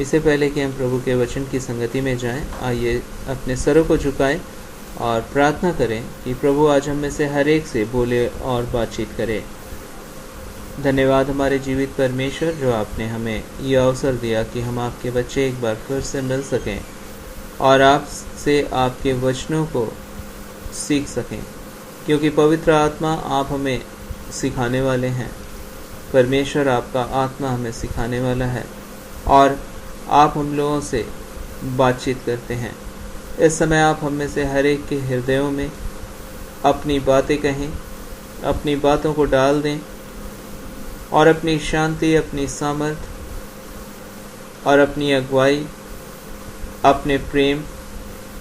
इससे पहले कि हम प्रभु के वचन की संगति में जाएं, आइए अपने सरों को झुकाएं और प्रार्थना करें कि प्रभु आज हम में से हर एक से बोले और बातचीत करे। धन्यवाद हमारे जीवित परमेश्वर, जो आपने हमें ये अवसर दिया कि हम आपके बच्चे एक बार फिर से मिल सकें और आपसे आपके वचनों को सीख सकें, क्योंकि पवित्र आत्मा आप हमें सिखाने वाले हैं। परमेश्वर आपका आत्मा हमें सिखाने वाला है और आप हम लोगों से बातचीत करते हैं। इस समय आप हम में से हर एक के हृदयों में अपनी बातें कहें, अपनी बातों को डाल दें और अपनी शांति, अपनी सामर्थ और अपनी अगुवाई, अपने प्रेम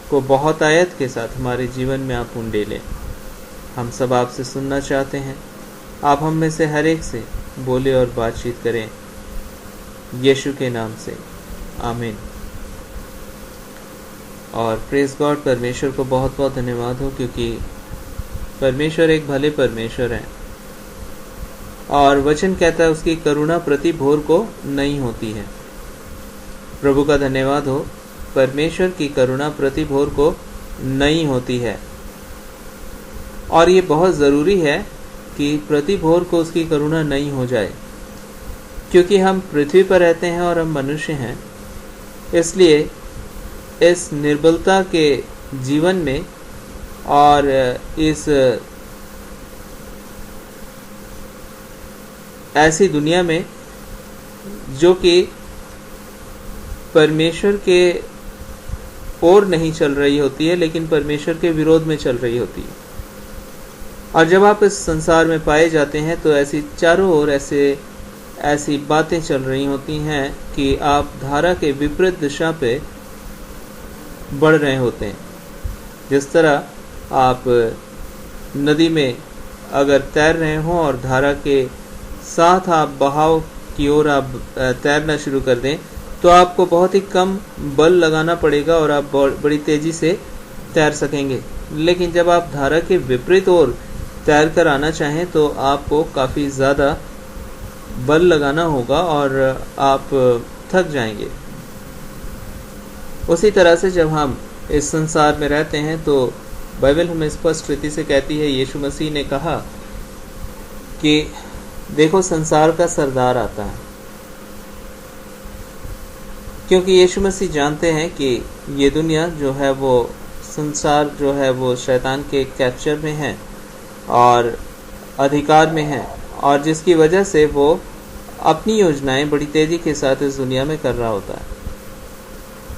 को बहुत आयत के साथ हमारे जीवन में आप उंडे लें। हम सब आपसे सुनना चाहते हैं। आप हम में से हर एक से बोले और बातचीत करें, यीशु के नाम से, आमीन। और प्रेज गॉड, परमेश्वर को बहुत बहुत धन्यवाद हो, क्योंकि परमेश्वर एक भले परमेश्वर है और वचन कहता है उसकी करुणा प्रति भोर को नहीं होती है। प्रभु का धन्यवाद हो, परमेश्वर की करुणा प्रति भोर को नहीं होती है। और ये बहुत ज़रूरी है कि प्रति भोर को उसकी करुणा नहीं हो जाए, क्योंकि हम पृथ्वी पर रहते हैं और हम मनुष्य हैं। इसलिए इस निर्बलता के जीवन में और इस ऐसी दुनिया में जो कि परमेश्वर के ओर नहीं चल रही होती है, लेकिन परमेश्वर के विरोध में चल रही होती है। और जब आप इस संसार में पाए जाते हैं तो ऐसी चारों ओर ऐसी बातें चल रही होती हैं कि आप धारा के विपरीत दिशा पे बढ़ रहे होते हैं। जिस तरह आप नदी में अगर तैर रहे हों और धारा के साथ आप बहाव की ओर आप तैरना शुरू कर दें, तो आपको बहुत ही कम बल लगाना पड़ेगा और आप बड़ी तेजी से तैर सकेंगे। लेकिन जब आप धारा के विपरीत ओर तैर कर आना चाहें तो आपको काफ़ी ज़्यादा बल लगाना होगा और आप थक जाएंगे। उसी तरह से जब हम इस संसार में रहते हैं तो बाइबल हमें स्पष्ट रीति से कहती है, यीशु मसीह ने कहा कि देखो संसार का सरदार आता है। क्योंकि यीशु मसीह जानते हैं कि ये दुनिया जो है, वो संसार जो है वो शैतान के कैप्चर में है और अधिकार में है, और जिसकी वजह से वो अपनी योजनाएं बड़ी तेज़ी के साथ इस दुनिया में कर रहा होता है।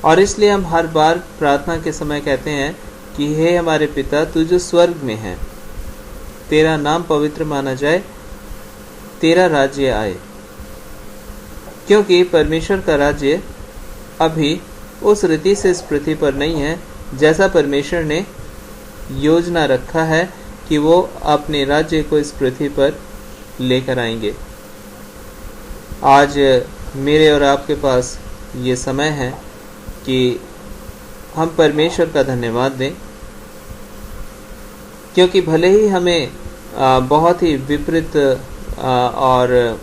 और इसलिए हम हर बार प्रार्थना के समय कहते हैं कि हे हमारे पिता, तू जो स्वर्ग में है, तेरा नाम पवित्र माना जाए, तेरा राज्य आए। क्योंकि परमेश्वर का राज्य अभी उस रीति से इस पृथ्वी पर नहीं है जैसा परमेश्वर ने योजना रखा है कि वो अपने राज्य को इस पृथ्वी पर लेकर आएंगे। आज मेरे और आपके पास ये समय है कि हम परमेश्वर का धन्यवाद दें, क्योंकि भले ही हमें बहुत ही विपरीत और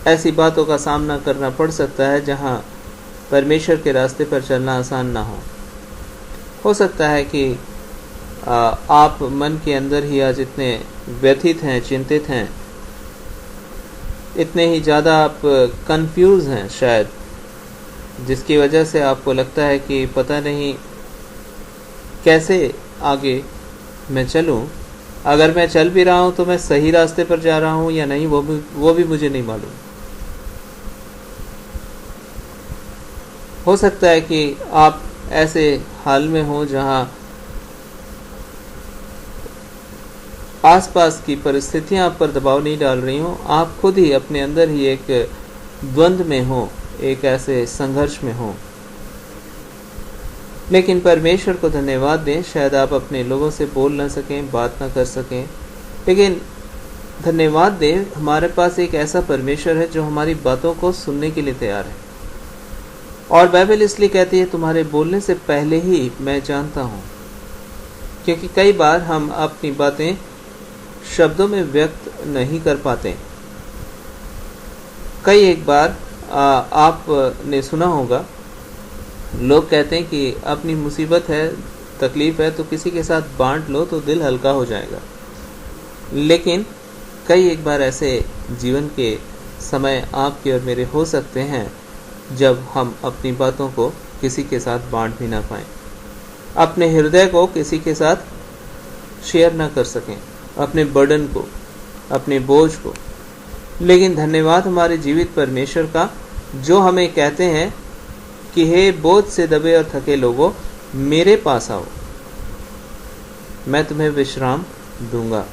ऐसी बातों का सामना करना पड़ सकता है जहां परमेश्वर के रास्ते पर चलना आसान ना हो सकता है कि आप मन के अंदर ही आज इतने व्यथित हैं, चिंतित हैं, इतने ही ज़्यादा आप कंफ्यूज हैं शायद, जिसकी वजह से आपको लगता है कि पता नहीं कैसे आगे मैं चलूं। अगर मैं चल भी रहा हूं तो मैं सही रास्ते पर जा रहा हूं या नहीं, वो भी मुझे नहीं मालूम। हो सकता है कि आप ऐसे हाल में हो जहां आसपास की परिस्थितियां आप पर दबाव नहीं डाल रही हो, आप खुद ही अपने अंदर ही एक द्वंद्व में हो, एक ऐसे संघर्ष में हो। लेकिन परमेश्वर को धन्यवाद दें, शायद आप अपने लोगों से बोल ना सकें, बात ना कर सकें, लेकिन धन्यवाद दें, हमारे पास एक ऐसा परमेश्वर है जो हमारी बातों को सुनने के लिए तैयार है। और बाइबल इसलिए कहती है, तुम्हारे बोलने से पहले ही मैं जानता हूँ। क्योंकि कई बार हम अपनी बातें शब्दों में व्यक्त नहीं कर पाते। कई एक बार आपने सुना होगा, लोग कहते हैं कि अपनी मुसीबत है, तकलीफ है तो किसी के साथ बांट लो तो दिल हल्का हो जाएगा। लेकिन कई एक बार ऐसे जीवन के समय आपके और मेरे हो सकते हैं जब हम अपनी बातों को किसी के साथ बांट भी ना पाएं, अपने हृदय को किसी के साथ शेयर ना कर सकें, अपने बर्डन को, अपने बोझ को। लेकिन धन्यवाद हमारे जीवित परमेश्वर का, जो हमें कहते हैं कि हे बोझ से दबे और थके लोगों, मेरे पास आओ, मैं तुम्हें विश्राम दूंगा।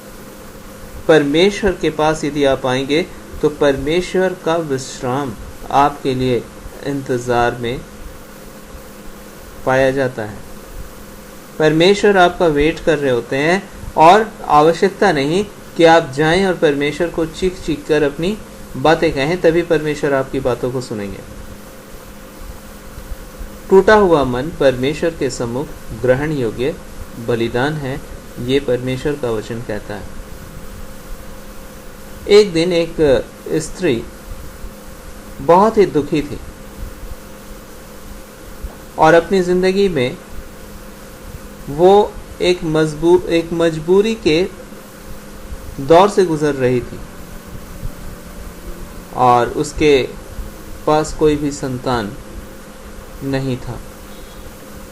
परमेश्वर के पास यदि आप आएंगे तो परमेश्वर का विश्राम आपके लिए इंतजार में पाया जाता है। परमेश्वर आपका वेट कर रहे होते हैं और आवश्यकता नहीं कि आप जाएं और परमेश्वर को चीख चीख कर अपनी बातें कहें, तभी परमेश्वर आपकी बातों को सुनेंगे। टूटा हुआ मन परमेश्वर के सम्मुख ग्रहण योग्य बलिदान है, ये परमेश्वर का वचन कहता है। एक दिन एक स्त्री बहुत ही दुखी थी और अपनी जिंदगी में वो एक मजबूरी के दौर से गुजर रही थी और उसके पास कोई भी संतान नहीं था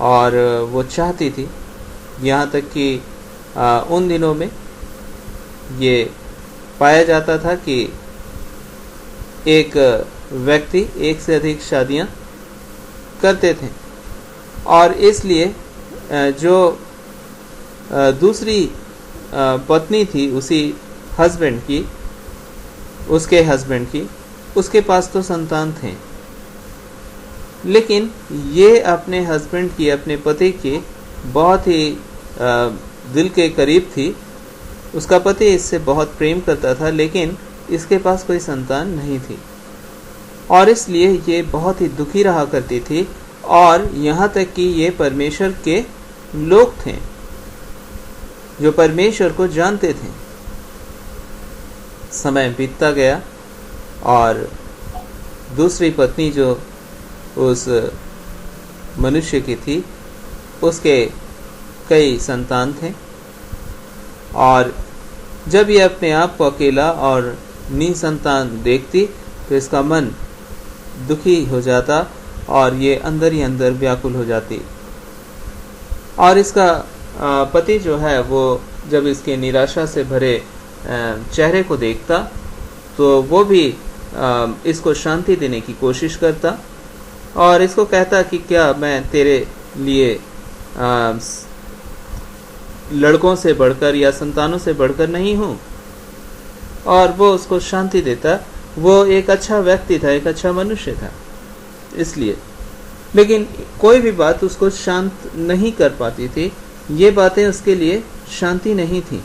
और वो चाहती थी, यहाँ तक कि उन दिनों में ये पाया जाता था कि एक व्यक्ति एक से अधिक शादियां करते थे और इसलिए जो दूसरी पत्नी थी उसी हस्बैंड की, उसके हस्बैंड की, उसके पास तो संतान थे, लेकिन ये अपने हस्बैंड की, अपने पति की बहुत ही दिल के करीब थी। उसका पति इससे बहुत प्रेम करता था, लेकिन इसके पास कोई संतान नहीं थी और इसलिए ये बहुत ही दुखी रहा करती थी। और यहाँ तक कि ये परमेश्वर के लोग थे जो परमेश्वर को जानते थे। समय बीतता गया और दूसरी पत्नी जो उस मनुष्य की थी, उसके कई संतान थे और जब ये अपने आप को अकेला और निसंतान देखती तो इसका मन दुखी हो जाता और ये अंदर ही अंदर व्याकुल हो जाती। और इसका पति जो है वो जब इसके निराशा से भरे चेहरे को देखता तो वो भी इसको शांति देने की कोशिश करता और इसको कहता कि क्या मैं तेरे लिए लड़कों से बढ़कर या संतानों से बढ़कर नहीं हूँ, और वो उसको शांति देता। वो एक अच्छा व्यक्ति था, एक अच्छा मनुष्य था इसलिए, लेकिन कोई भी बात उसको शांत नहीं कर पाती थी। ये बातें उसके लिए शांति नहीं थी,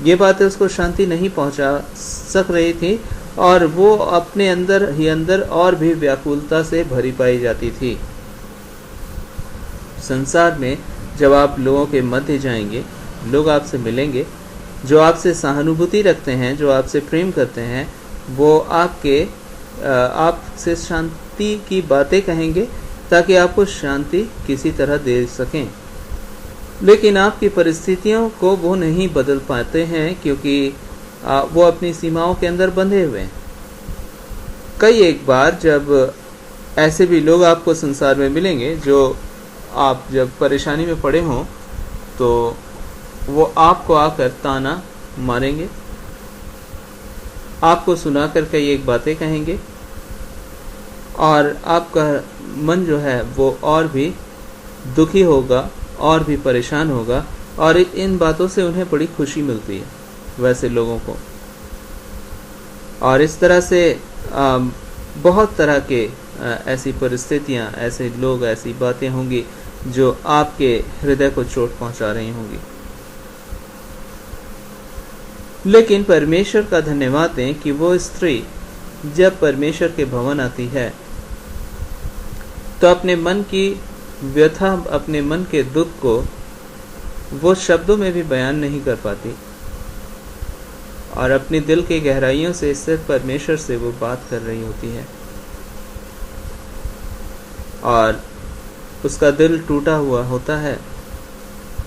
ये बातें उसको शांति नहीं पहुंचा सक रही थी और वो अपने अंदर ही अंदर और भी व्याकुलता से भरी पाई जाती थी। संसार में जब आप लोगों के मध्य जाएंगे, लोग आपसे मिलेंगे, जो आपसे सहानुभूति रखते हैं, जो आपसे प्रेम करते हैं, वो आपसे शांति की बातें कहेंगे ताकि आपको शांति किसी तरह दे सकें। लेकिन आपकी परिस्थितियों को वो नहीं बदल पाते हैं क्योंकि वो अपनी सीमाओं के अंदर बंधे हुए हैं। कई एक बार जब ऐसे भी लोग आपको संसार में मिलेंगे जो आप जब परेशानी में पड़े हों तो वो आपको आकर ताना मारेंगे, आपको सुनाकर कई एक बातें कहेंगे और आपका मन जो है वो और भी दुखी होगा और भी परेशान होगा और इन बातों से उन्हें बड़ी खुशी मिलती है वैसे लोगों को। और इस तरह से बहुत तरह के ऐसी परिस्थितियां, ऐसे लोग, ऐसी बातें होंगी जो आपके हृदय को चोट पहुंचा रही होंगी। लेकिन परमेश्वर का धन्यवाद दें कि वो स्त्री जब परमेश्वर के भवन आती है तो अपने मन की व्यथा, अपने मन के दुख को वो शब्दों में भी बयान नहीं कर पाती और अपने दिल के गहराइयों से सिर्फ परमेश्वर से वो बात कर रही होती है। और उसका दिल टूटा हुआ होता है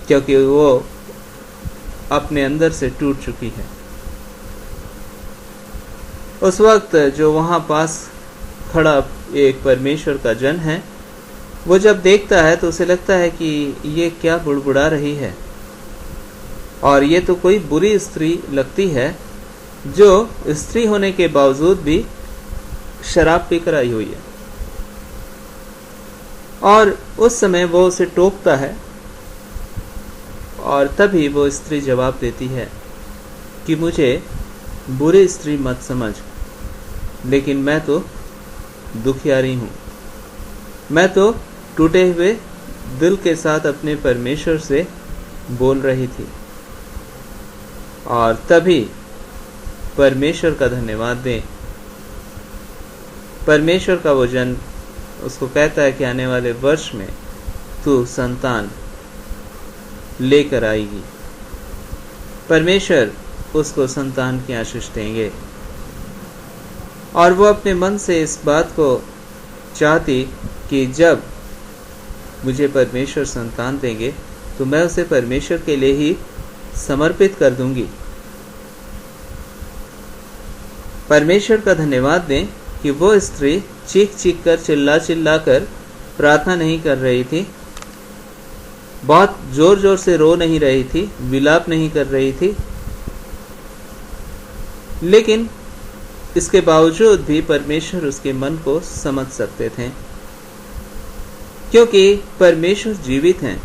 क्योंकि वो अपने अंदर से टूट चुकी है। उस वक्त जो वहाँ पास खड़ा एक परमेश्वर का जन है, वो जब देखता है तो उसे लगता है कि ये क्या बुड़बुड़ा रही है, और ये तो कोई बुरी स्त्री लगती है जो स्त्री होने के बावजूद भी शराब पीकर आई हुई है। और उस समय वो उसे टोकता है और तभी वो स्त्री जवाब देती है कि मुझे बुरी स्त्री मत समझ, लेकिन मैं तो दुखियारी हूँ। मैं तो टूटे हुए दिल के साथ अपने परमेश्वर से बोल रही थी। और तभी परमेश्वर का धन्यवाद दें। परमेश्वर का वो जन उसको कहता है कि आने वाले वर्ष में तू संतान लेकर आएगी। परमेश्वर उसको संतान की आशीष देंगे। और वो अपने मन से इस बात को चाहती कि जब मुझे परमेश्वर संतान देंगे तो मैं उसे परमेश्वर के लिए ही समर्पित कर दूंगी। परमेश्वर का धन्यवाद दें कि वो स्त्री चीख चीख कर चिल्ला कर प्रार्थना नहीं कर रही थी, बहुत जोर जोर से रो नहीं रही थी, विलाप नहीं कर रही थी, लेकिन इसके बावजूद भी परमेश्वर उसके मन को समझ सकते थे, क्योंकि परमेश्वर जीवित हैं।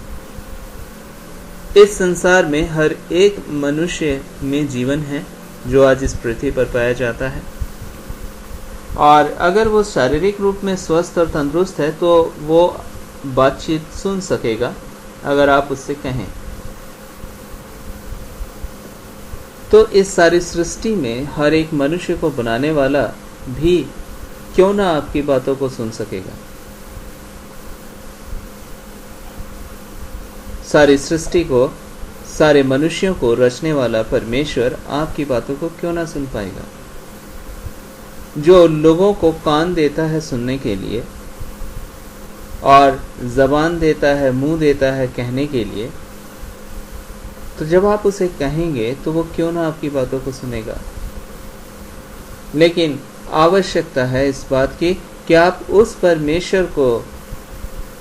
इस संसार में हर एक मनुष्य में जीवन है जो आज इस पृथ्वी पर पाया जाता है, और अगर वो शारीरिक रूप में स्वस्थ और तंदुरुस्त है तो वो बातचीत सुन सकेगा अगर आप उससे कहें। तो इस सारी सृष्टि में हर एक मनुष्य को बनाने वाला भी क्यों ना आपकी बातों को सुन सकेगा। सारी सृष्टि को, सारे मनुष्यों को रचने वाला परमेश्वर आपकी बातों को क्यों ना सुन पाएगा। जो लोगों को कान देता है सुनने के लिए और जबान देता है, मुंह देता है कहने के लिए, तो जब आप उसे कहेंगे तो वो क्यों ना आपकी बातों को सुनेगा। लेकिन आवश्यकता है इस बात की कि आप उस परमेश्वर को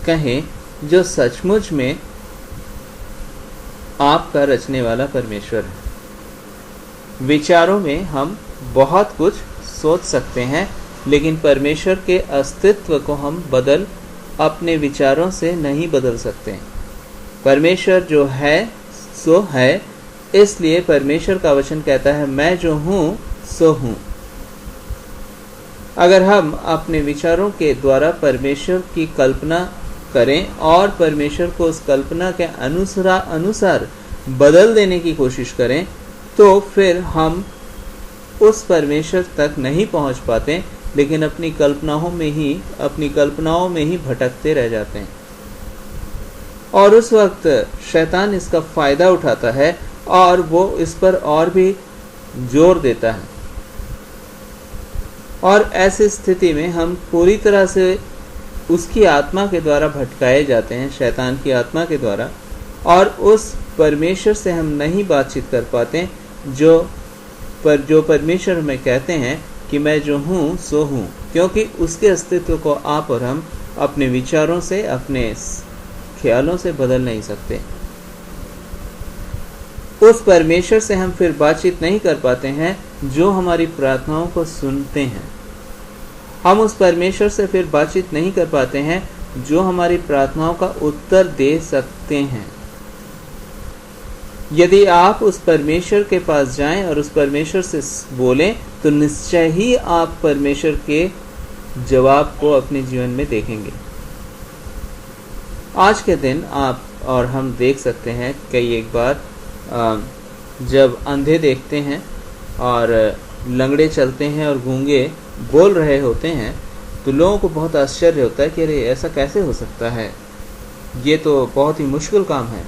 कहें जो सचमुच में आपका रचने वाला परमेश्वर है। विचारों में हम बहुत कुछ सोच सकते हैं, लेकिन परमेश्वर के अस्तित्व को हम अपने विचारों से नहीं बदल सकते। परमेश्वर जो है सो है, इसलिए परमेश्वर का वचन कहता है मैं जो हूं सो हूं। अगर हम अपने विचारों के द्वारा परमेश्वर की कल्पना करें और परमेश्वर को उस कल्पना के अनुसार बदल देने की कोशिश करें, तो फिर हम उस परमेश्वर तक नहीं पहुंच पाते, लेकिन अपनी कल्पनाओं में ही भटकते रह जाते हैं। और उस वक्त शैतान इसका फायदा उठाता है और वो इस पर और भी जोर देता है, और ऐसी स्थिति में हम पूरी तरह से उसकी आत्मा के द्वारा भटकाए जाते हैं, शैतान की आत्मा के द्वारा, और उस परमेश्वर से हम नहीं बातचीत कर पाते जो परमेश्वर में कहते हैं कि मैं जो हूँ सो हूँ, क्योंकि उसके अस्तित्व को आप और हम अपने विचारों से, अपने ख्यालों से बदल नहीं सकते। उस परमेश्वर से हम फिर बातचीत नहीं कर पाते हैं जो हमारी प्रार्थनाओं को सुनते हैं। हम उस परमेश्वर से फिर बातचीत नहीं कर पाते हैं जो हमारी प्रार्थनाओं का उत्तर दे सकते हैं। यदि आप उस परमेश्वर के पास जाएं और उस परमेश्वर से बोलें, तो निश्चय ही आप परमेश्वर के जवाब को अपने जीवन में देखेंगे। आज के दिन आप और हम देख सकते हैं कई एक बार जब अंधे देखते हैं और लंगड़े चलते हैं और गूंगे बोल रहे होते हैं, तो लोगों को बहुत आश्चर्य होता है कि अरे ऐसा कैसे हो सकता है, ये तो बहुत ही मुश्किल काम है।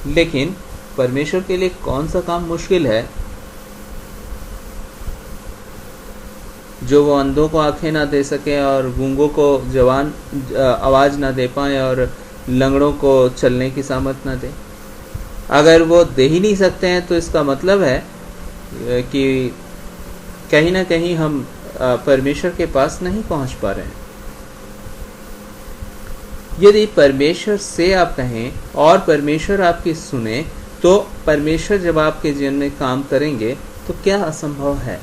लेकिन परमेश्वर के लिए कौन सा काम मुश्किल है? जो वो अंधों को आंखें ना दे सके और गूंगों को जवान आवाज़ ना दे पाए और लंगड़ों को चलने की सामर्थ ना दे। अगर वो दे ही नहीं सकते हैं तो इसका मतलब है कि कहीं ना कहीं हम परमेश्वर के पास नहीं पहुंच पा रहे हैं। यदि परमेश्वर से आप कहें और परमेश्वर आपकी सुने, तो परमेश्वर जब आपके जीवन में काम करेंगे तो क्या असंभव है।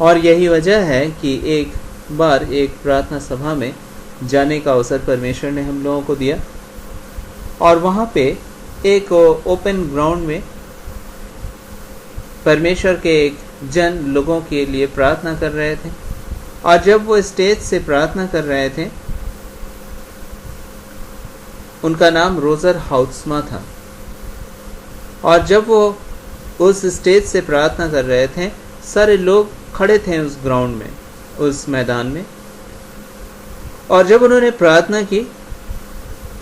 और यही वजह है कि एक बार एक प्रार्थना सभा में जाने का अवसर परमेश्वर ने हम लोगों को दिया, और वहाँ पे एक ओपन ग्राउंड में परमेश्वर के एक जन लोगों के लिए प्रार्थना कर रहे थे। और जब वो स्टेज से प्रार्थना कर रहे थे, उनका नाम रोजर हाउट्समा था, और जब वो उस स्टेज से प्रार्थना कर रहे थे, सारे लोग खड़े थे उस ग्राउंड में, उस मैदान में। और जब उन्होंने प्रार्थना की,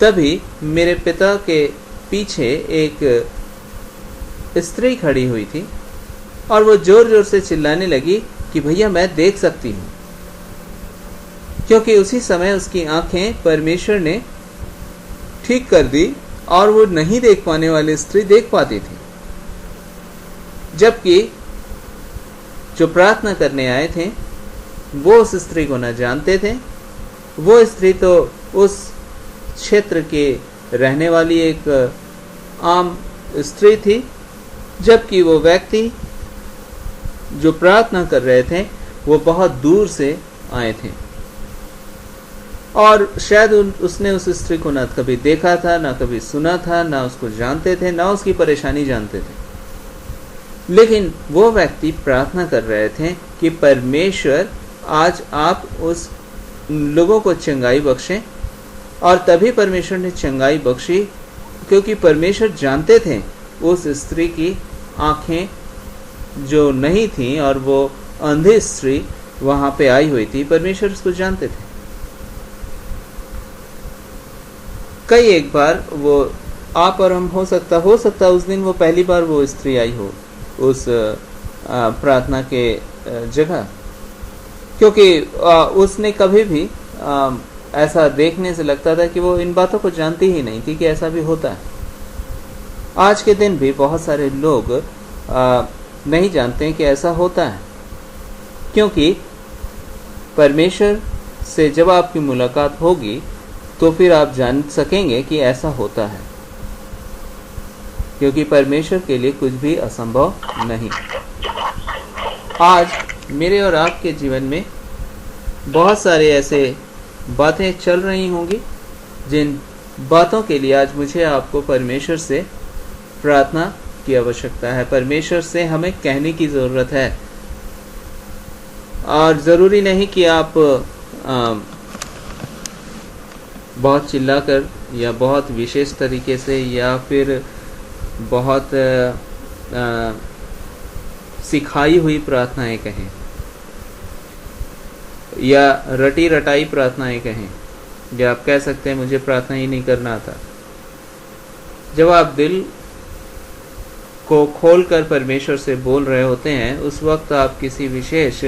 तभी मेरे पिता के पीछे एक स्त्री खड़ी हुई थी, और वो जोर जोर से चिल्लाने लगी कि भैया मैं देख सकती हूँ, क्योंकि उसी समय उसकी आंखें परमेश्वर ने ठीक कर दी और वो नहीं देख पाने वाली स्त्री देख पाती थी। जबकि जो प्रार्थना करने आए थे वो उस स्त्री को न जानते थे। वो स्त्री तो उस क्षेत्र के रहने वाली एक आम स्त्री थी, जबकि वो व्यक्ति जो प्रार्थना कर रहे थे वो बहुत दूर से आए थे, और शायद उसने उस स्त्री को ना कभी देखा था, ना कभी सुना था, ना उसको जानते थे, ना उसकी परेशानी जानते थे। लेकिन वो व्यक्ति प्रार्थना कर रहे थे कि परमेश्वर आज आप उस लोगों को चंगाई बख्शें, और तभी परमेश्वर ने चंगाई बख्शी, क्योंकि परमेश्वर जानते थे उस स्त्री की आंखें जो नहीं थी और वो अंधी स्त्री वहां पे आई हुई थी, परमेश्वर उसको जानते थे। कई एक बार वो आप और हम हो सकता उस दिन वो पहली बार वो स्त्री आई हो उस प्रार्थना के जगह, क्योंकि उसने कभी भी ऐसा देखने से लगता था कि वो इन बातों को जानती ही नहीं थी कि ऐसा भी होता है। आज के दिन भी बहुत सारे लोग नहीं जानते कि ऐसा होता है, क्योंकि परमेश्वर से जब आपकी मुलाकात होगी तो फिर आप जान सकेंगे कि ऐसा होता है, क्योंकि परमेश्वर के लिए कुछ भी असंभव नहीं। आज मेरे और आपके जीवन में बहुत सारे ऐसे बातें चल रही होंगी जिन बातों के लिए आज मुझे आपको परमेश्वर से प्रार्थना की आवश्यकता है, परमेश्वर से हमें कहने की ज़रूरत है। और ज़रूरी नहीं कि आप बहुत चिल्लाकर या बहुत विशेष तरीके से या फिर बहुत सिखाई हुई प्रार्थनाएं कहें या रटी रटाई प्रार्थनाएं कहें, या आप कह सकते हैं मुझे प्रार्थना ही नहीं करना आता। जब आप दिल को खोलकर परमेश्वर से बोल रहे होते हैं, उस वक्त आप किसी विशेष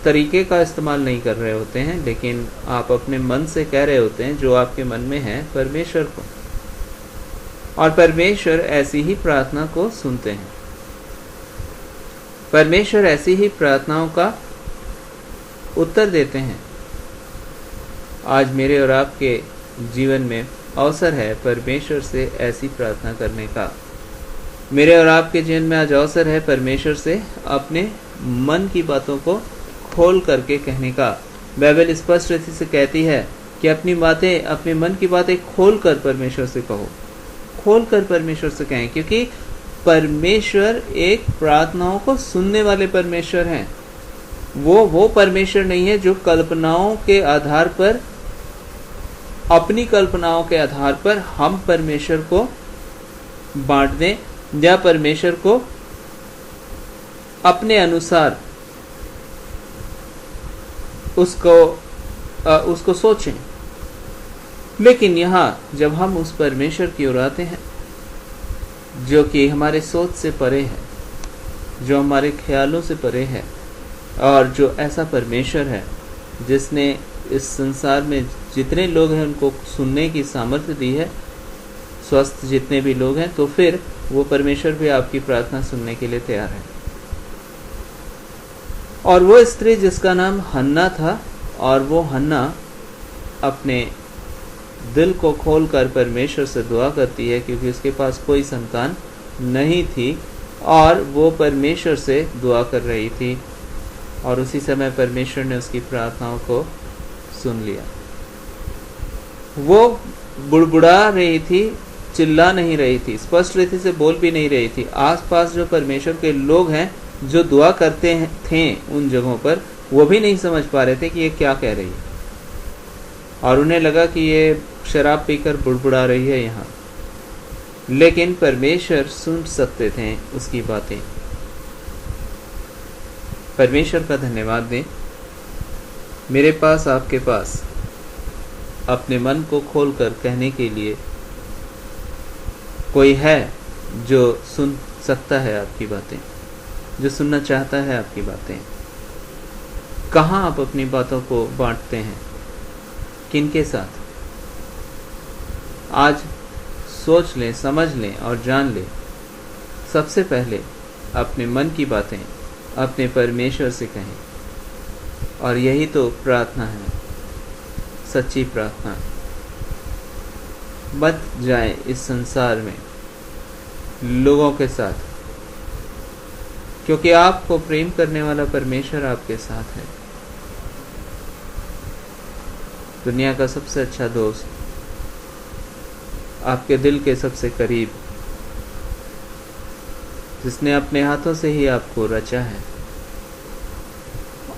तरीके का इस्तेमाल नहीं कर रहे होते हैं, लेकिन आप अपने मन से कह रहे होते हैं जो आपके मन में है परमेश्वर को, और परमेश्वर ऐसी ही प्रार्थना को सुनते हैं। परमेश्वर ऐसी ही प्रार्थनाओं का उत्तर देते हैं। आज मेरे और आपके जीवन में अवसर है परमेश्वर से ऐसी प्रार्थना करने का। मेरे और आपके जीवन में आज अवसर है परमेश्वर से अपने मन की बातों को खोल करके कहने का। बाइबल स्पष्ट रीति से कहती है कि अपनी बातें, अपने मन की बातें खोल कर परमेश्वर से कहो, खोल कर परमेश्वर से कहें, क्योंकि परमेश्वर एक प्रार्थनाओं को सुनने वाले परमेश्वर हैं। वो परमेश्वर नहीं है जो कल्पनाओं के आधार पर, अपनी कल्पनाओं के आधार पर हम परमेश्वर को बांट दें या परमेश्वर को अपने अनुसार उसको सोचें। लेकिन यहाँ जब हम उस परमेश्वर की ओर आते हैं जो कि हमारे सोच से परे है, जो हमारे ख्यालों से परे है, और जो ऐसा परमेश्वर है जिसने इस संसार में जितने लोग हैं उनको सुनने की सामर्थ्य दी है, स्वस्थ जितने भी लोग हैं, तो फिर वो परमेश्वर भी आपकी प्रार्थना सुनने के लिए तैयार है। और वो स्त्री जिसका नाम हन्ना था, और वो हन्ना अपने दिल को खोलकर परमेश्वर से दुआ करती है, क्योंकि उसके पास कोई संतान नहीं थी और वो परमेश्वर से दुआ कर रही थी, और उसी समय परमेश्वर ने उसकी प्रार्थनाओं को सुन लिया। वो बुड़बुड़ा रही थी, चिल्ला नहीं रही थी, स्पष्ट रीति से बोल भी नहीं रही थी। आसपास जो परमेश्वर के लोग हैं जो दुआ करते थे उन जगहों पर, वो भी नहीं समझ पा रहे थे कि ये क्या कह रही है, और उन्हें लगा कि ये शराब पीकर बुड़बुड़ा रही है यहाँ। लेकिन परमेश्वर सुन सकते थे उसकी बातें। परमेश्वर का धन्यवाद दें। मेरे पास, आपके पास अपने मन को खोलकर कहने के लिए कोई है जो सुन सकता है आपकी बातें, जो सुनना चाहता है आपकी बातें। कहाँ आप अपनी बातों को बांटते हैं, किनके साथ? आज सोच लें, समझ लें और जान लें। सबसे पहले अपने मन की बातें अपने परमेश्वर से कहें, और यही तो प्रार्थना है, सच्ची प्रार्थना। मत जाएं इस संसार में लोगों के साथ, क्योंकि आपको प्रेम करने वाला परमेश्वर आपके साथ है। दुनिया का सबसे अच्छा दोस्त, आपके दिल के सबसे करीब, जिसने अपने हाथों से ही आपको रचा है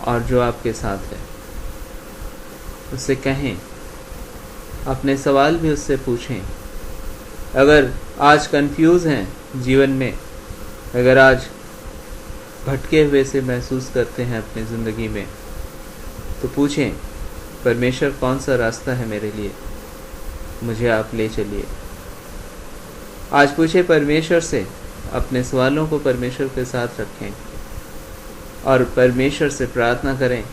और जो आपके साथ है, उससे कहें, अपने सवाल भी उससे पूछें। अगर आज कंफ्यूज हैं जीवन में, अगर आज भटके हुए से महसूस करते हैं अपनी ज़िंदगी में, तो पूछें, परमेश्वर कौन सा रास्ता है मेरे लिए, मुझे आप ले चलिए। आज पूछे परमेश्वर से, अपने सवालों को परमेश्वर के साथ रखें और परमेश्वर से प्रार्थना करें,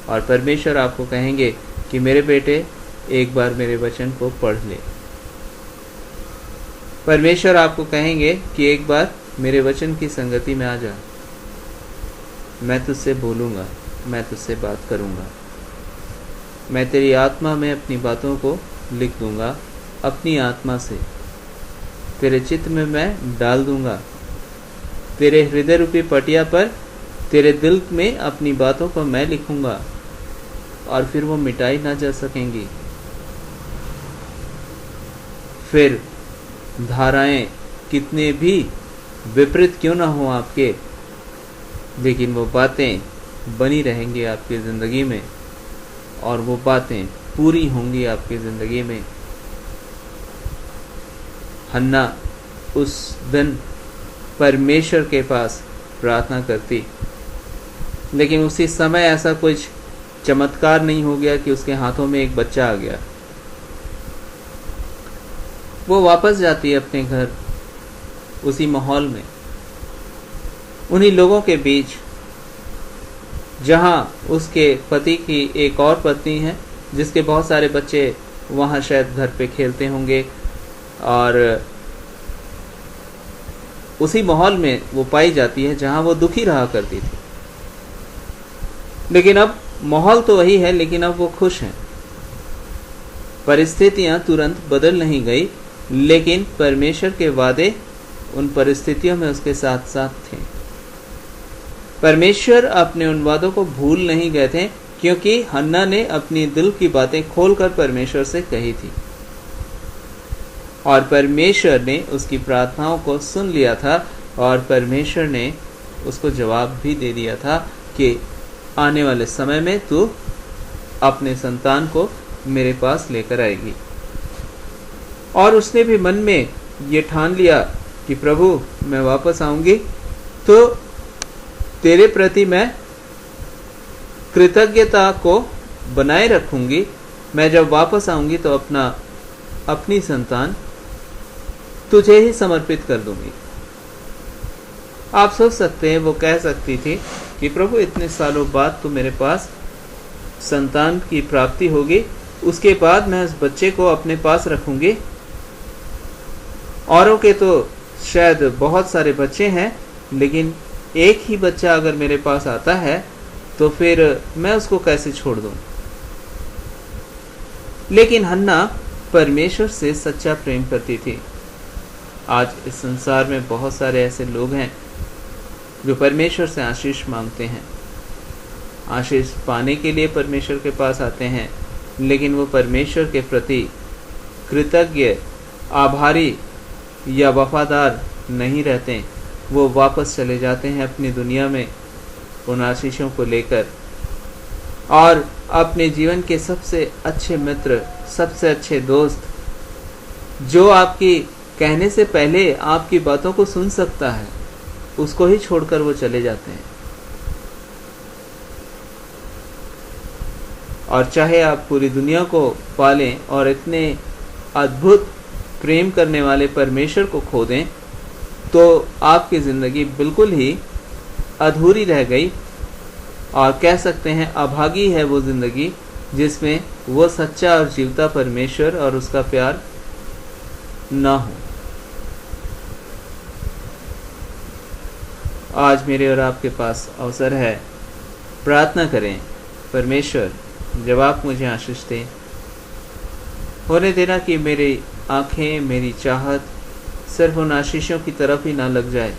और परमेश्वर आपको कहेंगे कि मेरे बेटे, एक बार मेरे वचन को पढ़ ले। परमेश्वर आपको कहेंगे कि एक बार मेरे वचन की संगति में आ जा, मैं तुझसे बोलूँगा, मैं तुझसे बात करूँगा, मैं तेरी आत्मा में अपनी बातों को लिख दूँगा, अपनी आत्मा से तेरे चित्त में मैं डाल दूँगा, तेरे हृदय रूपी पटिया पर तेरे दिल में अपनी बातों को मैं लिखूँगा, और फिर वो मिटाई ना जा सकेंगी। फिर धाराएं कितने भी विपरीत क्यों ना हो आपके, लेकिन वो बातें बनी रहेंगी आपकी ज़िंदगी में, और वो बातें पूरी होंगी आपकी ज़िंदगी में। हन्ना उस दिन परमेश्वर के पास प्रार्थना करती, लेकिन उसी समय ऐसा कुछ चमत्कार नहीं हो गया कि उसके हाथों में एक बच्चा आ गया। वो वापस जाती है अपने घर, उसी माहौल में, उन्हीं लोगों के बीच जहां उसके पति की एक और पत्नी है, जिसके बहुत सारे बच्चे वहां शायद घर पे खेलते होंगे, और उसी माहौल में वो पाई जाती है जहां वो दुखी रहा करती थी। लेकिन अब माहौल तो वही है, लेकिन अब वो खुश हैं। परिस्थितियां तुरंत बदल नहीं गई, लेकिन परमेश्वर के वादे उन परिस्थितियों में उसके साथ साथ थे। परमेश्वर अपने उन वादों को भूल नहीं गए थे, क्योंकि हन्ना ने अपनी दिल की बातें खोलकर परमेश्वर से कही थी, और परमेश्वर ने उसकी प्रार्थनाओं को सुन लिया था, और परमेश्वर ने उसको जवाब भी दे दिया था कि आने वाले समय में तू अपने संतान को मेरे पास लेकर आएगी। और उसने भी मन में ये ठान लिया कि प्रभु, मैं वापस आऊंगी तो तेरे प्रति मैं कृतज्ञता को बनाए रखूंगी। मैं जब वापस आऊंगी तो अपनी संतान तुझे ही समर्पित कर दूंगी। आप सोच सकते हैं वो कह सकती थी कि प्रभु इतने सालों बाद तो मेरे पास संतान की प्राप्ति होगी, उसके बाद मैं उस बच्चे को अपने पास रखूंगी। औरों के तो शायद बहुत सारे बच्चे हैं, लेकिन एक ही बच्चा अगर मेरे पास आता है तो फिर मैं उसको कैसे छोड़ दूं। लेकिन हन्ना परमेश्वर से सच्चा प्रेम करती थी। आज इस संसार में बहुत सारे ऐसे लोग हैं जो परमेश्वर से आशीष मांगते हैं, आशीष पाने के लिए परमेश्वर के पास आते हैं, लेकिन वो परमेश्वर के प्रति कृतज्ञ, आभारी या वफादार नहीं रहते। वो वापस चले जाते हैं अपनी दुनिया में उन आशीषों को लेकर, और अपने जीवन के सबसे अच्छे मित्र, सबसे अच्छे दोस्त, जो आपकी कहने से पहले आपकी बातों को सुन सकता है, उसको ही छोड़कर वो चले जाते हैं। और चाहे आप पूरी दुनिया को पालें और इतने अद्भुत प्रेम करने वाले परमेश्वर को खो दें, तो आपकी ज़िंदगी बिल्कुल ही अधूरी रह गई, और कह सकते हैं अभागी है वो ज़िंदगी जिसमें वो सच्चा और जीवता परमेश्वर और उसका प्यार ना हो। आज मेरे और आपके पास अवसर है, प्रार्थना करें, परमेश्वर जब आप मुझे आशीष दें, होने देना कि मेरी आंखें, मेरी चाहत सिर्फ उन आशीषों की तरफ ही ना लग जाए,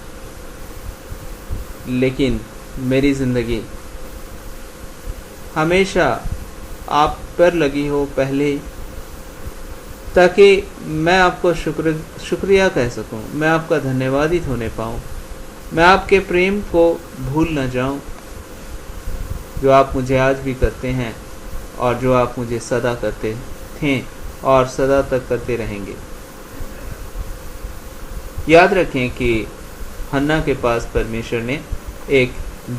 लेकिन मेरी ज़िंदगी हमेशा आप पर लगी हो पहले, ताकि मैं आपको शुक्रिया कह सकूं, मैं आपका धन्यवादित होने पाऊं, मैं आपके प्रेम को भूल न जाऊं, जो आप मुझे आज भी करते हैं और जो आप मुझे सदा करते थे और सदा तक करते रहेंगे। याद रखें कि हन्ना के पास परमेश्वर ने एक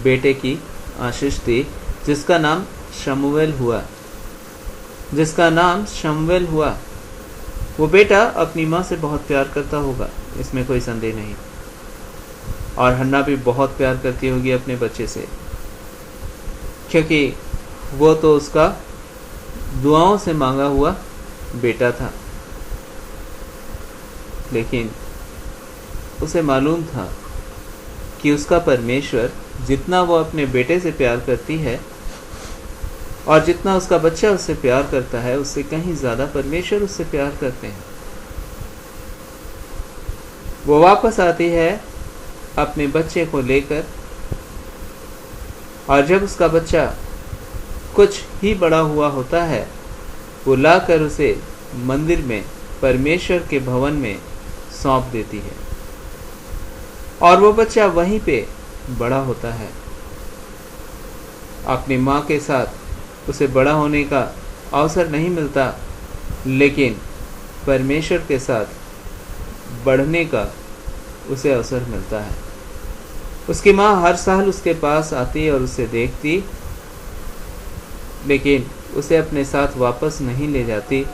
बेटे की आशीष दी जिसका नाम शमूएल हुआ। वो बेटा अपनी माँ से बहुत प्यार करता होगा, इसमें कोई संदेह नहीं, और हन्ना भी बहुत प्यार करती होगी अपने बच्चे से, क्योंकि वो तो उसका दुआओं से मांगा हुआ बेटा था। लेकिन उसे मालूम था कि उसका परमेश्वर जितना वो अपने बेटे से प्यार करती है और जितना उसका बच्चा उससे प्यार करता है, उससे कहीं ज़्यादा परमेश्वर उससे प्यार करते हैं। वो वापस आती है अपने बच्चे को लेकर, और जब उसका बच्चा कुछ ही बड़ा हुआ होता है, वो लाकर उसे मंदिर में, परमेश्वर के भवन में सौंप देती है, और वो बच्चा वहीं पे बड़ा होता है। अपनी माँ के साथ उसे बड़ा होने का अवसर नहीं मिलता, लेकिन परमेश्वर के साथ बढ़ने का उसे अवसर मिलता है। उसकी माँ हर साल उसके पास आती और उसे देखती, लेकिन उसे अपने साथ वापस नहीं ले जाती,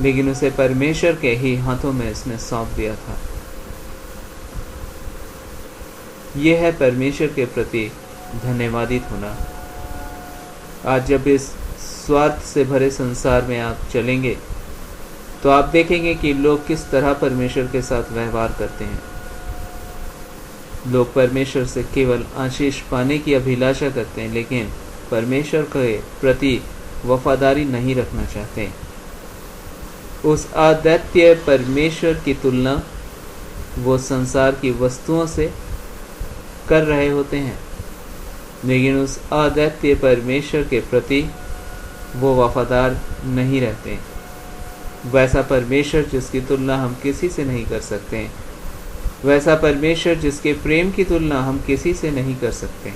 लेकिन उसे परमेश्वर के ही हाथों में इसने सौंप दिया था। यह है परमेश्वर के प्रति धन्यवादित होना। आज जब इस स्वार्थ से भरे संसार में आप चलेंगे, तो आप देखेंगे कि लोग किस तरह परमेश्वर के साथ व्यवहार करते हैं। लोग परमेश्वर से केवल आशीष पाने की अभिलाषा करते हैं, लेकिन परमेश्वर के प्रति वफादारी नहीं रखना चाहते। उस अद्वितीय परमेश्वर की तुलना वो संसार की वस्तुओं से कर रहे होते हैं, लेकिन उस अद्वितीय परमेश्वर के प्रति वो वफादार नहीं रहते। वैसा परमेश्वर जिसकी तुलना हम किसी से नहीं कर सकते, वैसा परमेश्वर जिसके प्रेम की तुलना हम किसी से नहीं कर सकते।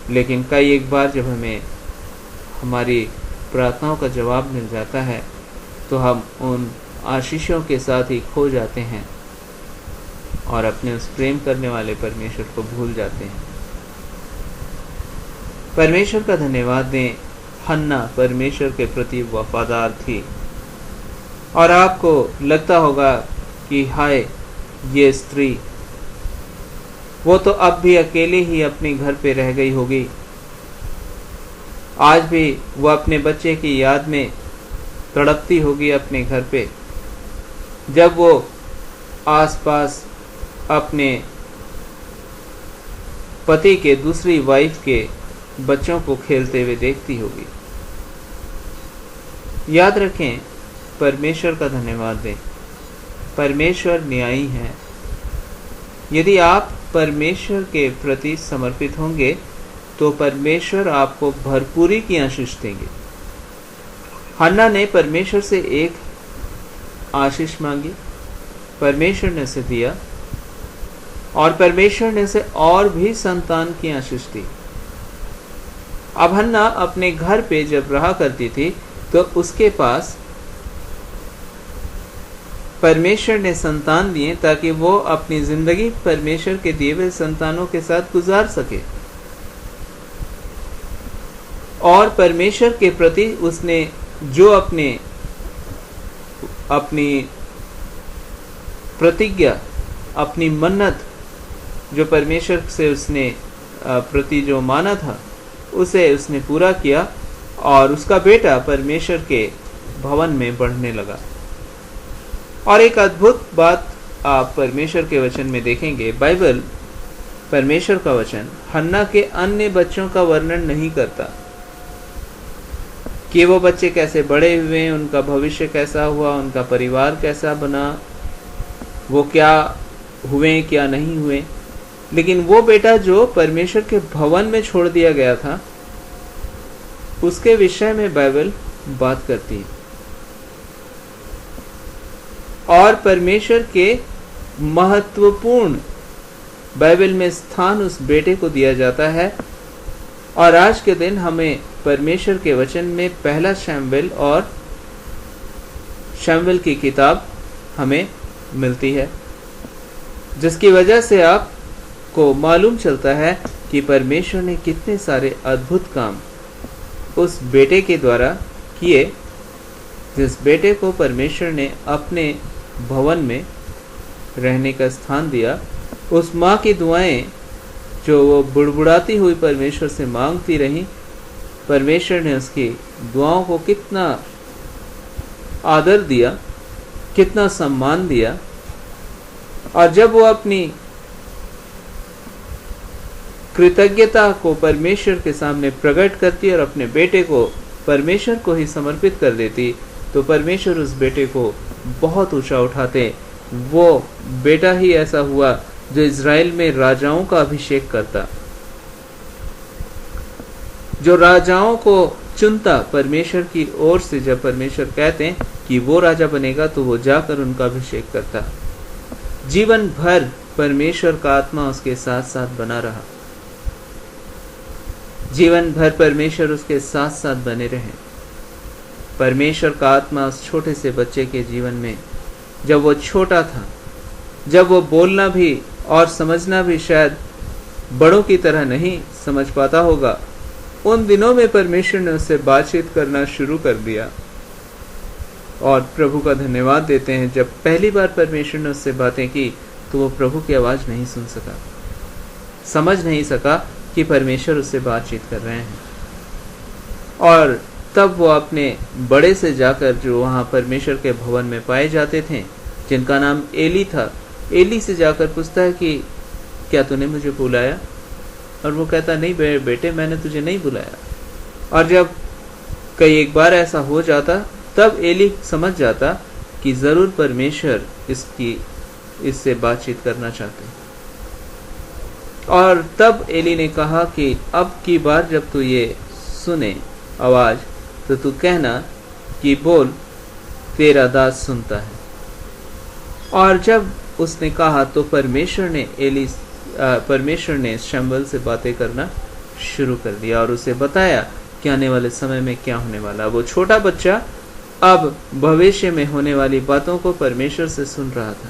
लेकिन कई एक बार जब हमें हमारी प्रार्थनाओं का जवाब मिल जाता है, तो हम उन आशीषों के साथ ही खो जाते हैं और अपने उस प्रेम करने वाले परमेश्वर को भूल जाते हैं। परमेश्वर का धन्यवाद दें, हन्ना परमेश्वर के प्रति वफादार थी। और आपको लगता होगा कि हाय, ये स्त्री, वो तो अब भी अकेले ही अपने घर पे रह गई होगी। आज भी वो अपने बच्चे की याद में तड़पती होगी अपने घर पे, जब वो आसपास अपने पति के दूसरी वाइफ के बच्चों को खेलते हुए देखती होगी। याद रखें, परमेश्वर का धन्यवाद दें। परमेश्वर न्यायी है। यदि आप परमेश्वर के प्रति समर्पित होंगे तो परमेश्वर आपको भरपूरी की आशीष देंगे। हन्ना ने परमेश्वर से एक आशीष मांगी, परमेश्वर ने उसे दिया, और परमेश्वर ने उसे और भी संतान की आशीष दी। अब हन्ना अपने घर पे जब रहा करती थी तो उसके पास परमेश्वर ने संतान दिए ताकि वो अपनी जिंदगी परमेश्वर के दिए हुए संतानों के साथ गुजार सके। और परमेश्वर के प्रति उसने जो अपनी प्रतिज्ञा, अपनी मन्नत जो परमेश्वर से उसने प्रति जो माना था, उसे उसने पूरा किया और उसका बेटा परमेश्वर के भवन में बढ़ने लगा। और एक अद्भुत बात आप परमेश्वर के वचन में देखेंगे। बाइबल, परमेश्वर का वचन, हन्ना के अन्य बच्चों का वर्णन नहीं करता कि वो बच्चे कैसे बड़े हुए, उनका भविष्य कैसा हुआ, उनका परिवार कैसा बना, वो क्या हुए क्या नहीं हुए। लेकिन वो बेटा जो परमेश्वर के भवन में छोड़ दिया गया था, उसके विषय में बाइबल बात करती है। और परमेश्वर के महत्वपूर्ण बाइबल में स्थान उस बेटे को दिया जाता है। और आज के दिन हमें परमेश्वर के वचन में पहला शमूएल और शमूएल की किताब हमें मिलती है, जिसकी वजह से आपको मालूम चलता है कि परमेश्वर ने कितने सारे अद्भुत काम उस बेटे के द्वारा किए, जिस बेटे को परमेश्वर ने अपने भवन में रहने का स्थान दिया। उस माँ की दुआएं जो वो बुड़बुड़ाती हुई परमेश्वर से मांगती रही, परमेश्वर ने उसकी दुआओं को कितना आदर दिया, कितना सम्मान दिया। और जब वो अपनी कृतज्ञता को परमेश्वर के सामने प्रकट करती और अपने बेटे को परमेश्वर को ही समर्पित कर देती, तो परमेश्वर उस बेटे को बहुत ऊंचा उठाते। वो बेटा ही ऐसा हुआ जो इज़राइल में राजाओं का अभिषेक करता, जो राजाओं को चुनता परमेश्वर की ओर से। जब परमेश्वर कहते हैं कि वो राजा बनेगा तो वो जाकर उनका अभिषेक करता। जीवन भर परमेश्वर का आत्मा उसके साथ साथ बना रहा, जीवन भर परमेश्वर उसके साथ साथ बने रहे। परमेश्वर का आत्मा उस छोटे से बच्चे के जीवन में, जब वो छोटा था, जब वो बोलना भी और समझना भी शायद बड़ों की तरह नहीं समझ पाता होगा, उन दिनों में परमेश्वर ने उससे बातचीत करना शुरू कर दिया। और प्रभु का धन्यवाद देते हैं, जब पहली बार परमेश्वर ने उससे बातें की तो वो प्रभु की आवाज़ नहीं सुन सका, समझ नहीं सका कि परमेश्वर उससे बातचीत कर रहे हैं। और तब वो अपने बड़े से जाकर, जो वहाँ परमेश्वर के भवन में पाए जाते थे, जिनका नाम एली था, एली से जाकर पूछता है कि क्या तूने मुझे बुलाया? और वो कहता नहीं बेटे, मैंने तुझे नहीं बुलाया। और जब कई एक बार ऐसा हो जाता, तब एली समझ जाता कि जरूर परमेश्वर इससे बातचीत करना चाहते हैं। और तब एली ने कहा कि अब की बार जब तू ये सुने आवाज, तो तू कहना कि बोल, तेरा दास सुनता है। और जब उसने कहा तो परमेश्वर ने शमूएल से बातें करना शुरू कर दिया और उसे बताया कि आने वाले समय में क्या होने वाला। वो छोटा बच्चा अब भविष्य में होने वाली बातों को परमेश्वर से सुन रहा था।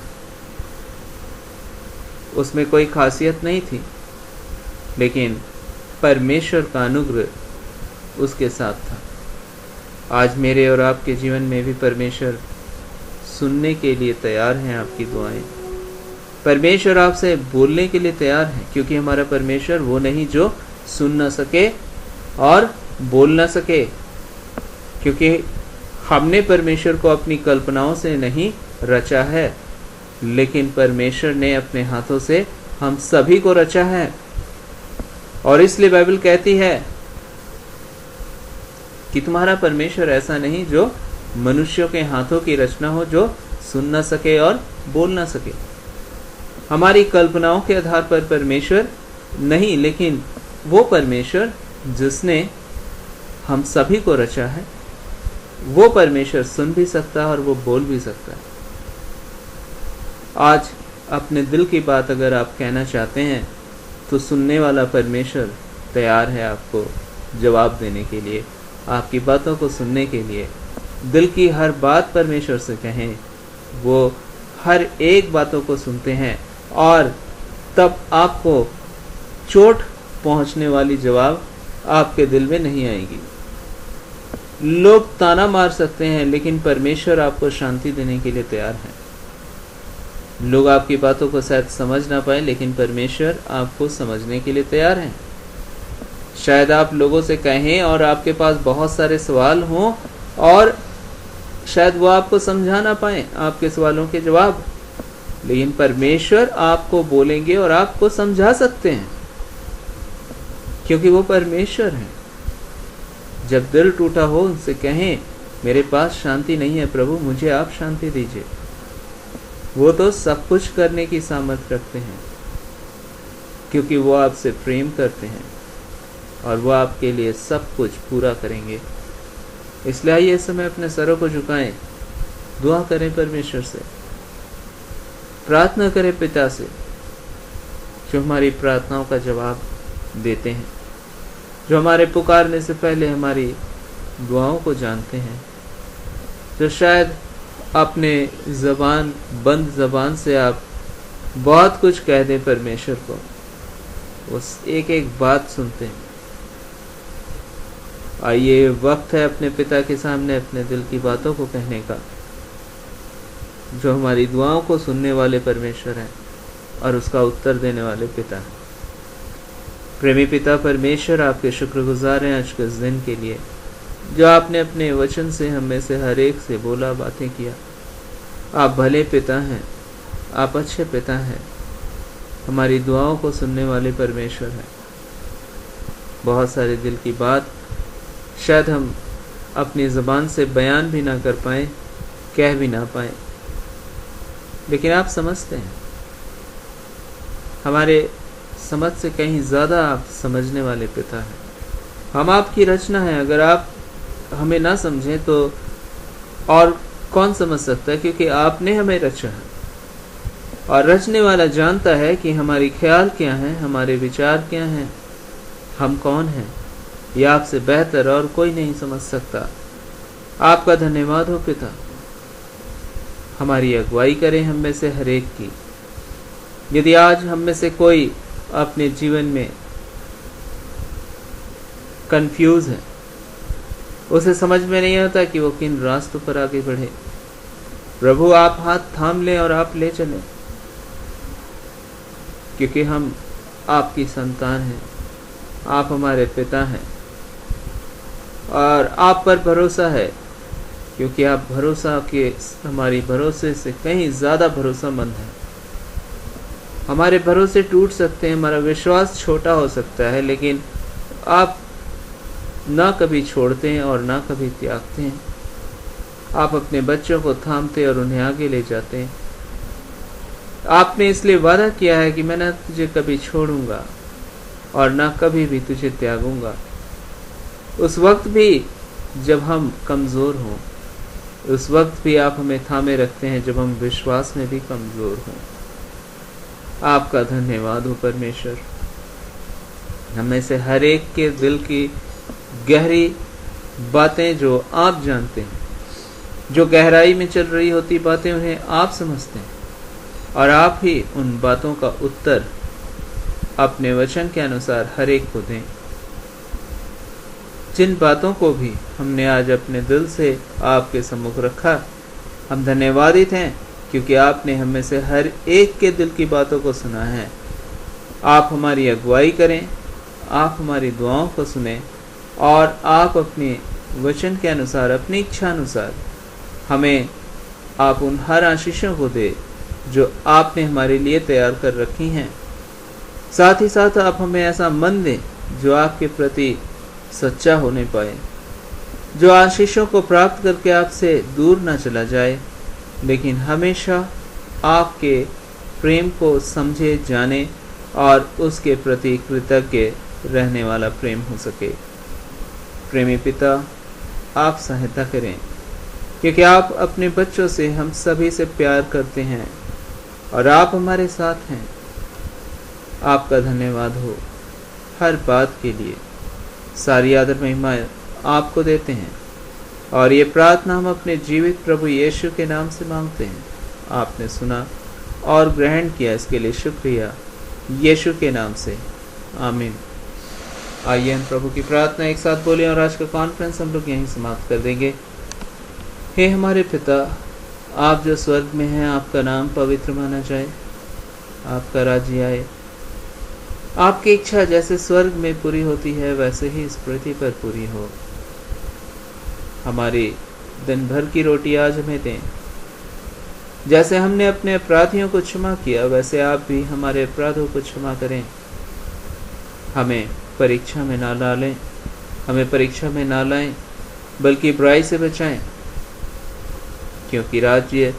उसमें कोई खासियत नहीं थी, लेकिन परमेश्वर का अनुग्रह उसके साथ था। आज मेरे और आपके जीवन में भी परमेश्वर सुनने के लिए तैयार हैं आपकी दुआएं। परमेश्वर आपसे बोलने के लिए तैयार है, क्योंकि हमारा परमेश्वर वो नहीं जो सुन ना सके और बोल ना सके, क्योंकि हमने परमेश्वर को अपनी कल्पनाओं से नहीं रचा है, लेकिन परमेश्वर ने अपने हाथों से हम सभी को रचा है। और इसलिए बाइबल कहती है कि तुम्हारा परमेश्वर ऐसा नहीं जो मनुष्यों के हाथों की रचना हो, जो सुन ना सके और बोल ना सके। हमारी कल्पनाओं के आधार पर परमेश्वर नहीं, लेकिन वो परमेश्वर जिसने हम सभी को रचा है, वो परमेश्वर सुन भी सकता है और वो बोल भी सकता है। आज अपने दिल की बात अगर आप कहना चाहते हैं तो सुनने वाला परमेश्वर तैयार है आपको जवाब देने के लिए, आपकी बातों को सुनने के लिए। दिल की हर बात परमेश्वर से कहें, वो हर एक बातों को सुनते हैं और तब आपको चोट पहुंचने वाली जवाब आपके दिल में नहीं आएगी। लोग ताना मार सकते हैं, लेकिन परमेश्वर आपको शांति देने के लिए तैयार है। लोग आपकी बातों को शायद समझ ना पाए, लेकिन परमेश्वर आपको समझने के लिए तैयार है। शायद आप लोगों से कहें और आपके पास बहुत सारे सवाल हों और शायद वो आपको समझा ना पाए आपके सवालों के जवाब, लेकिन परमेश्वर आपको बोलेंगे और आपको समझा सकते हैं, क्योंकि वो परमेश्वर है। जब दिल टूटा हो उनसे कहें, मेरे पास शांति नहीं है प्रभु, मुझे आप शांति दीजिए। वो तो सब कुछ करने की सामर्थ्य रखते हैं, क्योंकि वो आपसे प्रेम करते हैं और वो आपके लिए सब कुछ पूरा करेंगे। इसलिए आइए इस समय अपने सरों को झुकाएं, दुआ करें परमेश्वर से, प्रार्थना करें पिता से, जो हमारी प्रार्थनाओं का जवाब देते हैं, जो हमारे पुकारने से पहले हमारी दुआओं को जानते हैं, जो शायद अपने बंद जबान से आप बहुत कुछ कह दें परमेश्वर को, वो एक एक बात सुनते हैं। आइए वक्त है अपने पिता के सामने अपने दिल की बातों को कहने का, जो हमारी दुआओं को सुनने वाले परमेश्वर हैं और उसका उत्तर देने वाले पिता हैं। प्रेमी पिता परमेश्वर, आपके शुक्रगुजार हैं आज के इस दिन के लिए, जो आपने अपने वचन से हम में से हर एक से बोला, बातें किया। आप भले पिता हैं, आप अच्छे पिता हैं, हमारी दुआओं को सुनने वाले परमेश्वर हैं। बहुत सारे दिल की बात शायद हम अपनी ज़बान से बयान भी ना कर पाए, कह भी ना पाए, लेकिन आप समझते हैं। हमारे समझ से कहीं ज़्यादा आप समझने वाले पिता हैं। हम आपकी रचना है, अगर आप हमें ना समझें तो और कौन समझ सकता है, क्योंकि आपने हमें रचा है और रचने वाला जानता है कि हमारी ख्याल क्या हैं, हमारे विचार क्या हैं, हम कौन हैं। यह आपसे बेहतर और कोई नहीं समझ सकता। आपका धन्यवाद हो पिता। हमारी अगुवाई करें हम में से हर एक की। यदि आज हम में से कोई अपने जीवन में कंफ्यूज है, उसे समझ में नहीं आता कि वो किन रास्तों पर आगे बढ़े, प्रभु आप हाथ थाम लें और आप ले चलें, क्योंकि हम आपकी संतान हैं, आप हमारे पिता हैं और आप पर भरोसा है, क्योंकि आप भरोसा के हमारी भरोसे से कहीं ज़्यादा भरोसामंद हैं। हमारे भरोसे टूट सकते हैं, हमारा विश्वास छोटा हो सकता है, लेकिन आप ना कभी छोड़ते हैं और ना कभी त्यागते हैं। आप अपने बच्चों को थामते और उन्हें आगे ले जाते हैं। आपने इसलिए वादा किया है कि मैं ना तुझे कभी छोड़ूंगा और ना कभी भी तुझे त्यागूंगा। उस वक्त भी जब हम कमज़ोर हों, उस वक्त भी आप हमें थामे रखते हैं जब हम विश्वास में भी कमज़ोर हों। आपका धन्यवाद हो परमेश्वर। हमें से हर एक के दिल की गहरी बातें जो आप जानते हैं, जो गहराई में चल रही होती बातें, उन्हें आप समझते हैं और आप ही उन बातों का उत्तर अपने वचन के अनुसार हर एक को दें। जिन बातों को भी हमने आज अपने दिल से आपके सम्मुख रखा, हम धन्यवादित हैं क्योंकि आपने हम में से हर एक के दिल की बातों को सुना है। आप हमारी अगुवाई करें, आप हमारी दुआओं को सुने और आप अपने वचन के अनुसार, अपनी इच्छा अनुसार हमें आप उन हर आशीषों को दे जो आपने हमारे लिए तैयार कर रखी हैं। साथ ही साथ आप हमें ऐसा मन दें जो आपके प्रति सच्चा होने पाए, जो आशीषों को प्राप्त करके आपसे दूर न चला जाए, लेकिन हमेशा आपके प्रेम को समझे, जाने और उसके प्रति कृतज्ञ रहने वाला प्रेम हो सके। प्रेमी पिता, आप सहायता करें, क्योंकि आप अपने बच्चों से, हम सभी से प्यार करते हैं और आप हमारे साथ हैं। आपका धन्यवाद हो हर बात के लिए। सारी आदर महिमा आपको देते हैं और ये प्रार्थना हम अपने जीवित प्रभु यीशु के नाम से मांगते हैं। आपने सुना और ग्रहण किया, इसके लिए शुक्रिया, यीशु के नाम से, आमीन। आइए हम प्रभु की प्रार्थना एक साथ बोलें और आज का कॉन्फ्रेंस हम लोग यहीं समाप्त कर देंगे। हे हमारे पिता, आप जो स्वर्ग में हैं, आपका नाम पवित्र माना जाए, आपका राज्य आए, आपकी इच्छा जैसे स्वर्ग में पूरी होती है वैसे ही इस पृथ्वी पर पूरी हो। हमारी दिन भर की रोटी आज हमें दें। जैसे हमने अपने अपराधियों को क्षमा किया वैसे आप भी हमारे अपराधों को क्षमा करें। हमें परीक्षा में ना डालें, हमें परीक्षा में ना लाएं, बल्कि बुराई से बचाएं, क्योंकि राज्य,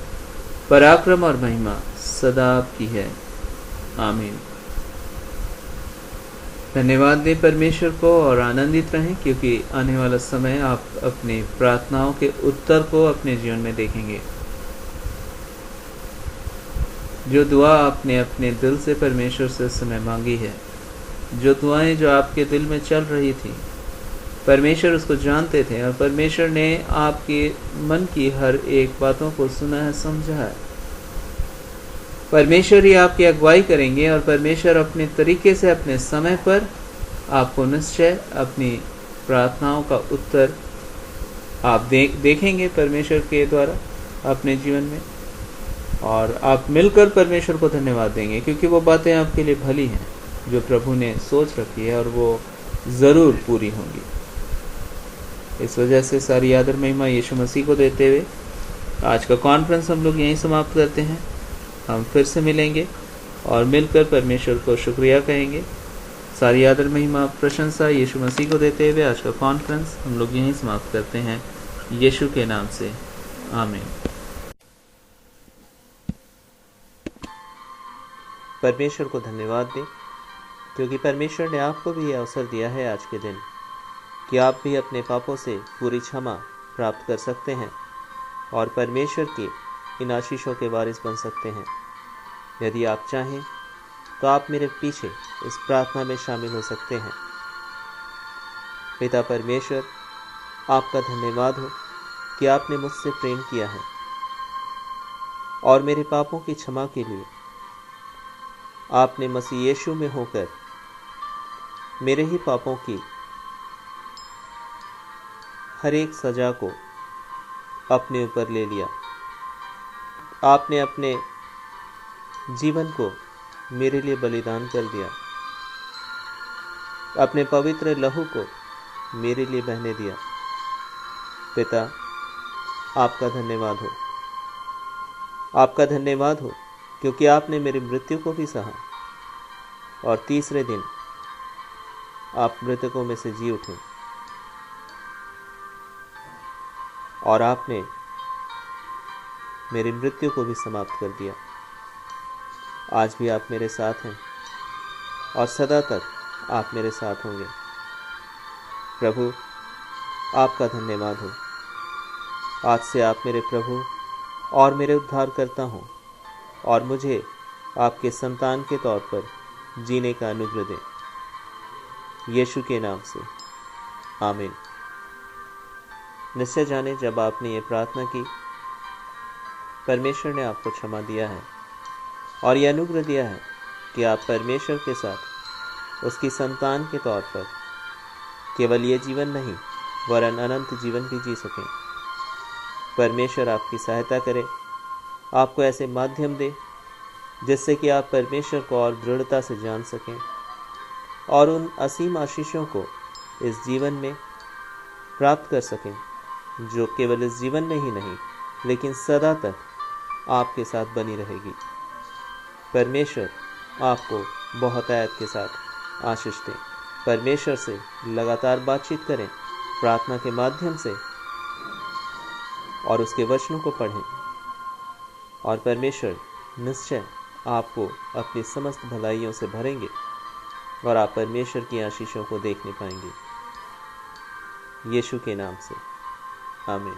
पराक्रम और महिमा सदा आपकी है, आमीन। धन्यवाद दें परमेश्वर को और आनंदित रहें, क्योंकि आने वाला समय आप अपनी प्रार्थनाओं के उत्तर को अपने जीवन में देखेंगे। जो दुआ आपने अपने दिल से परमेश्वर से उस समय मांगी है, जो दुआएं जो आपके दिल में चल रही थी, परमेश्वर उसको जानते थे और परमेश्वर ने आपके मन की हर एक बातों को सुना है, समझा है। परमेश्वर ही आपकी अगुवाई करेंगे और परमेश्वर अपने तरीके से, अपने समय पर आपको निश्चय अपनी प्रार्थनाओं का उत्तर आप देखेंगे परमेश्वर के द्वारा अपने जीवन में, और आप मिलकर परमेश्वर को धन्यवाद देंगे, क्योंकि वो बातें आपके लिए भली हैं जो प्रभु ने सोच रखी है और वो ज़रूर पूरी होंगी। इस वजह से सारी आदर महिमा यीशु मसीह को देते हुए आज का कॉन्फ्रेंस हम लोग यहीं समाप्त करते हैं। हम फिर से मिलेंगे और मिलकर परमेश्वर को शुक्रिया कहेंगे। सारी आदर महिमा प्रशंसा यीशु मसीह को देते हुए आज का कॉन्फ्रेंस हम लोग यहीं समाप्त करते हैं, यीशु के नाम से, आमीन। परमेश्वर को धन्यवाद दें, क्योंकि परमेश्वर ने आपको भी यह अवसर दिया है आज के दिन कि आप भी अपने पापों से पूरी क्षमा प्राप्त कर सकते हैं और परमेश्वर की इन आशीषों के वारिस बन सकते हैं। यदि आप चाहें तो आप मेरे पीछे इस प्रार्थना में शामिल हो सकते हैं। पिता परमेश्वर, आपका धन्यवाद हो कि आपने मुझसे प्रेम किया है और मेरे पापों की क्षमा के लिए आपने मसीह यीशु में होकर मेरे ही पापों की हर एक सजा को अपने ऊपर ले लिया। आपने अपने जीवन को मेरे लिए बलिदान कर दिया, अपने पवित्र लहू को मेरे लिए बहने दिया। पिता, आपका धन्यवाद हो, आपका धन्यवाद हो, क्योंकि आपने मेरी मृत्यु को भी सहा और तीसरे दिन आप मृतकों में से जी उठे और आपने मेरी मृत्यु को भी समाप्त कर दिया। आज भी आप मेरे साथ हैं और सदा तक आप मेरे साथ होंगे। प्रभु, आपका धन्यवाद हो। आज से आप मेरे प्रभु और मेरे उद्धारकर्ता हों और मुझे आपके संतान के तौर पर जीने का अनुग्रह दें। यीशु के नाम से, आमीन। निश्चय जाने, जब आपने ये प्रार्थना की, परमेश्वर ने आपको क्षमा दिया है और यह अनुग्रह दिया है कि आप परमेश्वर के साथ उसकी संतान के तौर पर केवल ये जीवन नहीं वरन अनंत जीवन भी जी सकें। परमेश्वर आपकी सहायता करे आपको ऐसे माध्यम दे जिससे कि आप परमेश्वर को और दृढ़ता से जान सकें और उन असीम आशीषों को इस जीवन में प्राप्त कर सकें, जो केवल इस जीवन में ही नहीं लेकिन सदा तक आपके साथ बनी रहेगी। परमेश्वर आपको बहुतायत के साथ आशीष दे। परमेश्वर से लगातार बातचीत करें प्रार्थना के माध्यम से और उसके वचनों को पढ़ें, और परमेश्वर निश्चय आपको अपनी समस्त भलाइयों से भरेंगे और आप परमेश्वर की आशीषों को देखने पाएंगे। यीशु के नाम से आमीन।